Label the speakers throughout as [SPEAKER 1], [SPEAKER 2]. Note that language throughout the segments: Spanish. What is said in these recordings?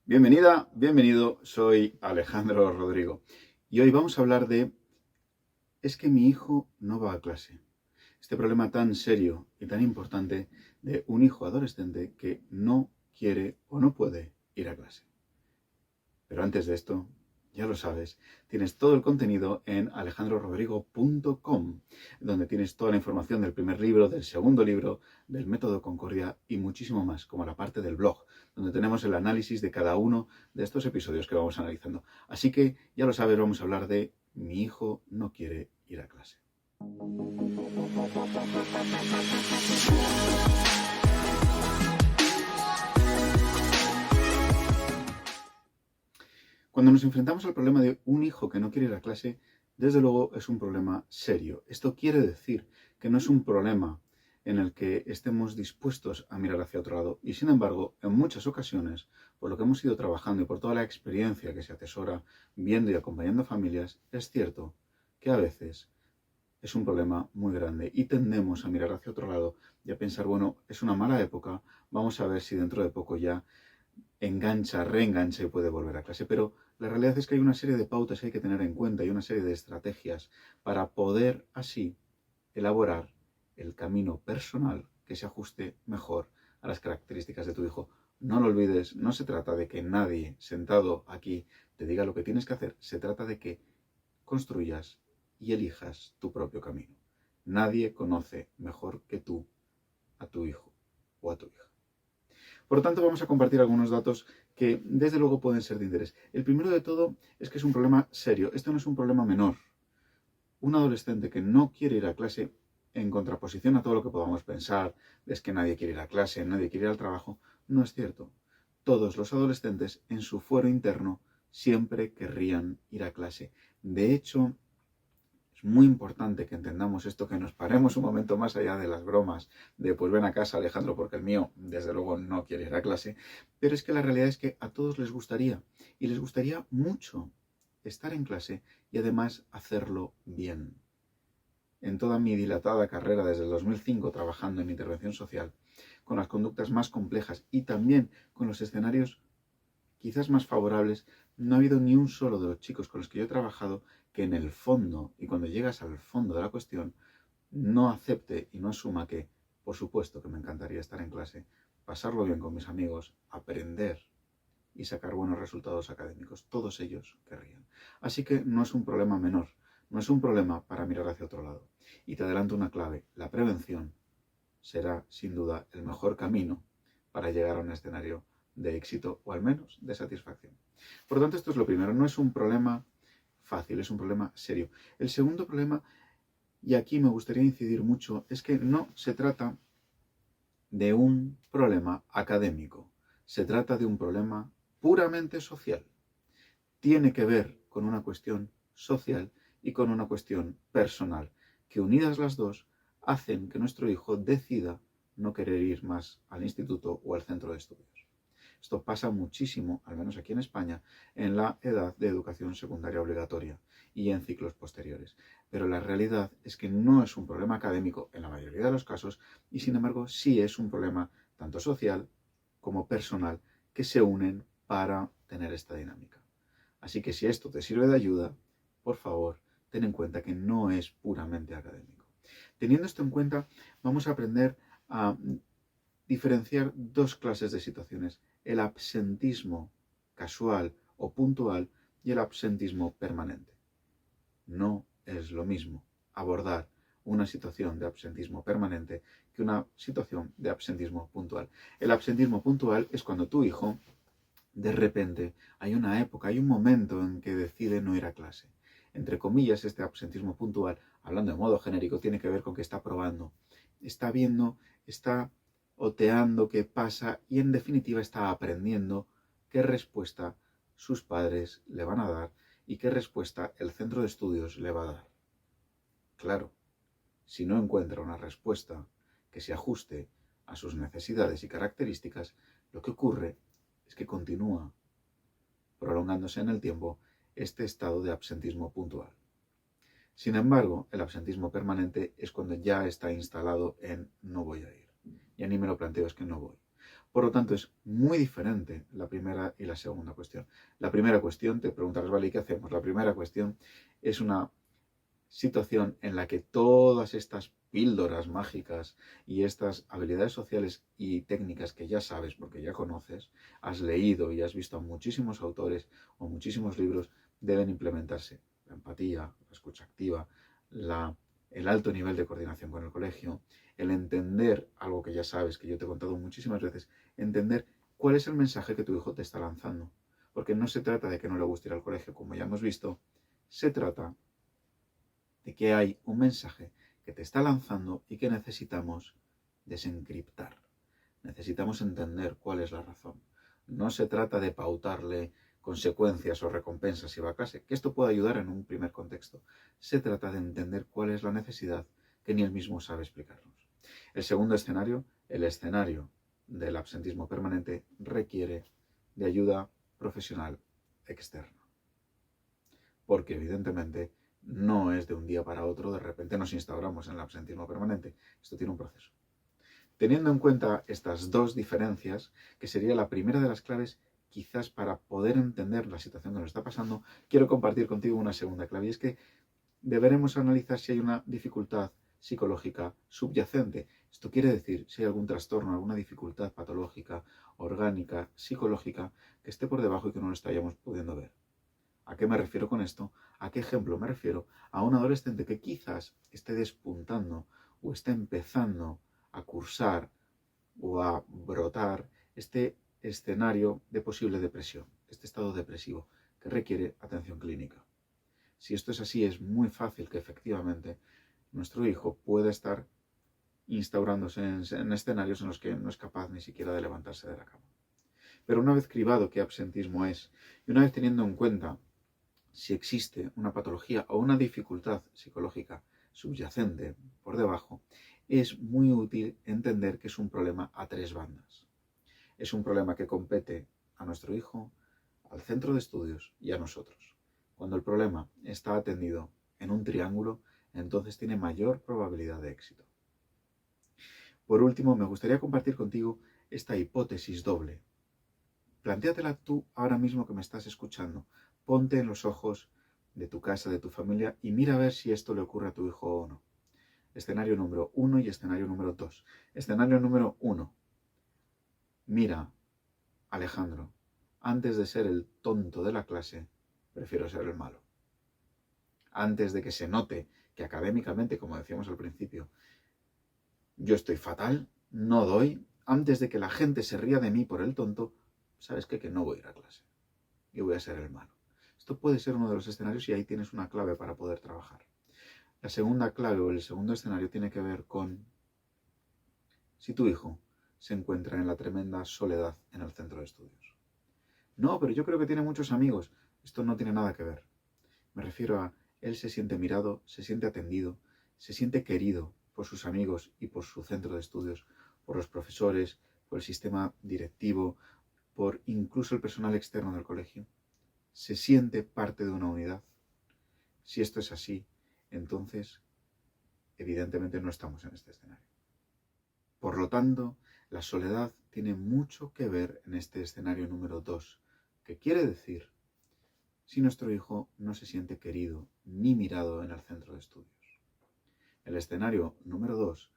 [SPEAKER 1] Bienvenida, bienvenido, soy Alejandro Rodrigo y hoy vamos a hablar de es que mi hijo no va a clase. Este problema tan serio y tan importante de un hijo adolescente que no quiere o no puede ir a clase. Pero antes de esto, ya lo sabes, tienes todo el contenido en alejandrorodrigo.com, donde tienes toda la información del primer libro, del segundo libro, del método Concordia y muchísimo más, como la parte del blog, donde tenemos el análisis de cada uno de estos episodios que vamos analizando. Así que, ya lo sabes, vamos a hablar de mi hijo no quiere ir a clase. Cuando nos enfrentamos al problema de un hijo que no quiere ir a clase, desde luego es un problema serio. Esto quiere decir que no es un problema en el que estemos dispuestos a mirar hacia otro lado. Y sin embargo, en muchas ocasiones, por lo que hemos ido trabajando y por toda la experiencia que se atesora viendo y acompañando a familias, es cierto que a veces es un problema muy grande y tendemos a mirar hacia otro lado y a pensar, bueno, es una mala época, vamos a ver si dentro de poco ya engancha, reengancha y puede volver a clase. Pero la realidad es que hay una serie de pautas que hay que tener en cuenta y una serie de estrategias para poder así elaborar el camino personal que se ajuste mejor a las características de tu hijo. No lo olvides, no se trata de que nadie sentado aquí te diga lo que tienes que hacer, se trata de que construyas y elijas tu propio camino. Nadie conoce mejor que tú a tu hijo o a tu hija. Por lo tanto, vamos a compartir algunos datos que desde luego pueden ser de interés. El primero de todo es que es un problema serio. Esto no es un problema menor. Un adolescente que no quiere ir a clase, en contraposición a todo lo que podamos pensar, es que nadie quiere ir a clase, nadie quiere ir al trabajo, no es cierto. Todos los adolescentes en su fuero interno siempre querrían ir a clase. De hecho, es muy importante que entendamos esto, que nos paremos un momento más allá de las bromas, de pues ven a casa Alejandro porque el mío desde luego no quiere ir a clase, pero es que la realidad es que a todos les gustaría, y les gustaría mucho estar en clase y además hacerlo bien. En toda mi dilatada carrera desde el 2005 trabajando en intervención social, con las conductas más complejas y también con los escenarios quizás más favorables, no ha habido ni un solo de los chicos con los que yo he trabajado que en el fondo, y cuando llegas al fondo de la cuestión, no acepte y no asuma que, por supuesto que me encantaría estar en clase, pasarlo bien con mis amigos, aprender y sacar buenos resultados académicos. Todos ellos querrían. Así que no es un problema menor, no es un problema para mirar hacia otro lado. Y te adelanto una clave, la prevención será sin duda el mejor camino para llegar a un escenario de éxito o al menos de satisfacción. Por lo tanto, esto es lo primero, no es un problema fácil, es un problema serio. El segundo problema, y aquí me gustaría incidir mucho, es que no se trata de un problema académico, se trata de un problema puramente social. Tiene que ver con una cuestión social y con una cuestión personal, que unidas las dos hacen que nuestro hijo decida no querer ir más al instituto o al centro de estudios. Esto pasa muchísimo, al menos aquí en España, en la edad de educación secundaria obligatoria y en ciclos posteriores. Pero la realidad es que no es un problema académico en la mayoría de los casos y sin embargo sí es un problema tanto social como personal que se unen para tener esta dinámica. Así que si esto te sirve de ayuda, por favor, ten en cuenta que no es puramente académico. Teniendo esto en cuenta, vamos a aprender a diferenciar dos clases de situaciones, el absentismo casual o puntual y el absentismo permanente. No es lo mismo abordar una situación de absentismo permanente que una situación de absentismo puntual. El absentismo puntual es cuando tu hijo, de repente, hay una época, hay un momento en que decide no ir a clase. Entre comillas, este absentismo puntual, hablando de modo genérico, tiene que ver con que está probando, está viendo, está oteando qué pasa y en definitiva está aprendiendo qué respuesta sus padres le van a dar y qué respuesta el centro de estudios le va a dar. Claro, si no encuentra una respuesta que se ajuste a sus necesidades y características, lo que ocurre es que continúa prolongándose en el tiempo este estado de absentismo puntual. Sin embargo, el absentismo permanente es cuando ya está instalado en no voy a ir. Ya ni me lo planteo, es que no voy. Por lo tanto, es muy diferente la primera y la segunda cuestión. La primera cuestión, te preguntarás, vale, ¿y qué hacemos? La primera cuestión es una situación en la que todas estas píldoras mágicas y estas habilidades sociales y técnicas que ya sabes, porque ya conoces, has leído y has visto a muchísimos autores o muchísimos libros, deben implementarse. La empatía, la escucha activa, el alto nivel de coordinación con el colegio, el entender algo que ya sabes, que yo te he contado muchísimas veces, entender cuál es el mensaje que tu hijo te está lanzando. Porque no se trata de que no le guste ir al colegio, como ya hemos visto, se trata de que hay un mensaje que te está lanzando y que necesitamos desencriptar. Necesitamos entender cuál es la razón. No se trata de pautarle consecuencias o recompensas si va a clase, que esto puede ayudar en un primer contexto. Se trata de entender cuál es la necesidad que ni él mismo sabe explicarnos. El segundo escenario, el escenario del absentismo permanente, requiere de ayuda profesional externa. Porque evidentemente no es de un día para otro, de repente nos instauramos en el absentismo permanente. Esto tiene un proceso. Teniendo en cuenta estas dos diferencias, que sería la primera de las claves, quizás para poder entender la situación que nos está pasando, quiero compartir contigo una segunda clave, y es que deberemos analizar si hay una dificultad psicológica subyacente. Esto quiere decir si hay algún trastorno, alguna dificultad patológica, orgánica, psicológica, que esté por debajo y que no lo estamos pudiendo ver. ¿A qué me refiero con esto? ¿A qué ejemplo me refiero? A un adolescente que quizás esté despuntando o esté empezando a cursar o a brotar este escenario de posible depresión, este estado depresivo que requiere atención clínica. Si esto es así, es muy fácil que efectivamente nuestro hijo pueda estar instaurándose en escenarios en los que no es capaz ni siquiera de levantarse de la cama. Pero una vez cribado qué absentismo es, y una vez teniendo en cuenta si existe una patología o una dificultad psicológica subyacente por debajo, es muy útil entender que es un problema a tres bandas. Es un problema que compete a nuestro hijo, al centro de estudios y a nosotros. Cuando el problema está atendido en un triángulo, entonces tiene mayor probabilidad de éxito. Por último, me gustaría compartir contigo esta hipótesis doble. Plantéatela tú ahora mismo que me estás escuchando. Ponte en los ojos de tu casa, de tu familia, y mira a ver si esto le ocurre a tu hijo o no. Escenario número 1 y escenario número 2. Escenario número 1. Mira, Alejandro, antes de ser el tonto de la clase, prefiero ser el malo. Antes de que se note que académicamente, como decíamos al principio, yo estoy fatal, no doy, antes de que la gente se ría de mí por el tonto, ¿sabes qué? Que no voy a ir a clase. Y voy a ser el malo. Esto puede ser uno de los escenarios y ahí tienes una clave para poder trabajar. La segunda clave o el segundo escenario tiene que ver con si tu hijo se encuentra en la tremenda soledad en el centro de estudios. No, pero yo creo que tiene muchos amigos. Esto no tiene nada que ver. Me refiero a él se siente mirado, se siente atendido, se siente querido por sus amigos y por su centro de estudios, por los profesores, por el sistema directivo, por incluso el personal externo del colegio. Se siente parte de una unidad. Si esto es así, entonces evidentemente no estamos en este escenario. Por lo tanto, la soledad tiene mucho que ver en este escenario número 2, que quiere decir si nuestro hijo no se siente querido ni mirado en el centro de estudios. El escenario número 2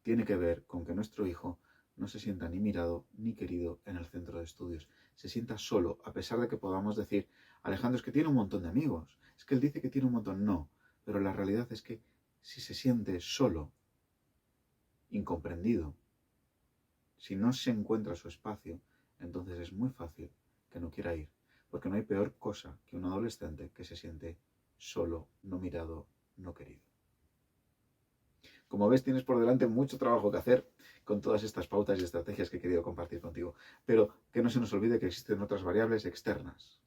[SPEAKER 1] tiene que ver con que nuestro hijo no se sienta ni mirado ni querido en el centro de estudios. Se sienta solo, a pesar de que podamos decir, Alejandro, es que tiene un montón de amigos, es que él dice que tiene un montón. No, pero la realidad es que si se siente solo, incomprendido, si no se encuentra su espacio, entonces es muy fácil que no quiera ir, porque no hay peor cosa que un adolescente que se siente solo, no mirado, no querido. Como ves, tienes por delante mucho trabajo que hacer con todas estas pautas y estrategias que he querido compartir contigo, pero que no se nos olvide que existen otras variables externas,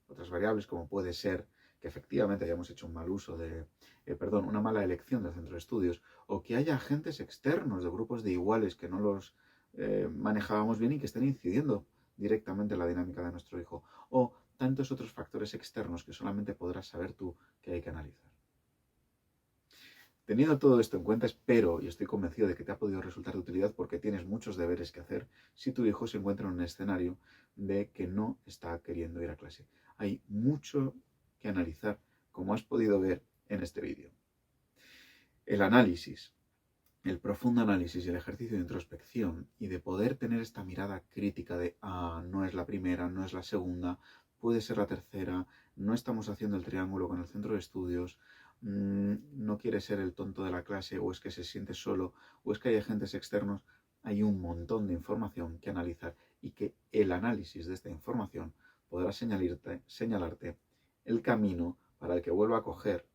[SPEAKER 1] otras variables como puede ser que efectivamente hayamos hecho un mal uso una mala elección del centro de estudios, o que haya agentes externos de grupos de iguales que no los manejábamos bien y que estén incidiendo directamente en la dinámica de nuestro hijo, o tantos otros factores externos que solamente podrás saber tú que hay que analizar. Teniendo todo esto en cuenta, espero y estoy convencido de que te ha podido resultar de utilidad porque tienes muchos deberes que hacer si tu hijo se encuentra en un escenario de que no está queriendo ir a clase. Hay mucho que analizar, como has podido ver en este vídeo. El análisis, el profundo análisis y el ejercicio de introspección y de poder tener esta mirada crítica de, no es la primera, no es la segunda, puede ser la tercera, no estamos haciendo el triángulo con el centro de estudios, no quiere ser el tonto de la clase, o es que se siente solo, o es que hay agentes externos. Hay un montón de información que analizar y que el análisis de esta información podrá señalarte el camino para el que vuelva a coger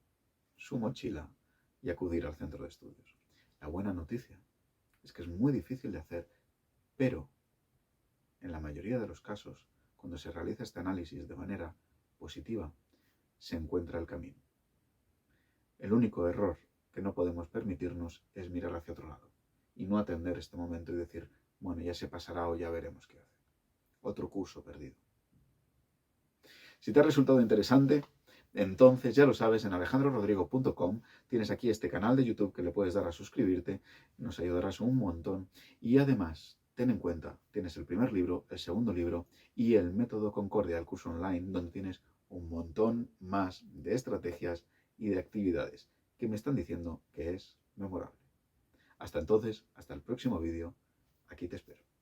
[SPEAKER 1] su mochila y acudir al centro de estudios. La buena noticia es que es muy difícil de hacer, pero en la mayoría de los casos, cuando se realiza este análisis de manera positiva, se encuentra el camino. El único error que no podemos permitirnos es mirar hacia otro lado y no atender este momento y decir, bueno, ya se pasará o ya veremos qué hace. Otro curso perdido. Si te ha resultado interesante, entonces ya lo sabes, en alejandrorodrigo.com tienes aquí este canal de YouTube que le puedes dar a suscribirte, nos ayudarás un montón y además ten en cuenta, tienes el primer libro, el segundo libro y el método Concordia, el curso online, donde tienes un montón más de estrategias y de actividades que me están diciendo que es memorable. Hasta entonces, hasta el próximo vídeo, aquí te espero.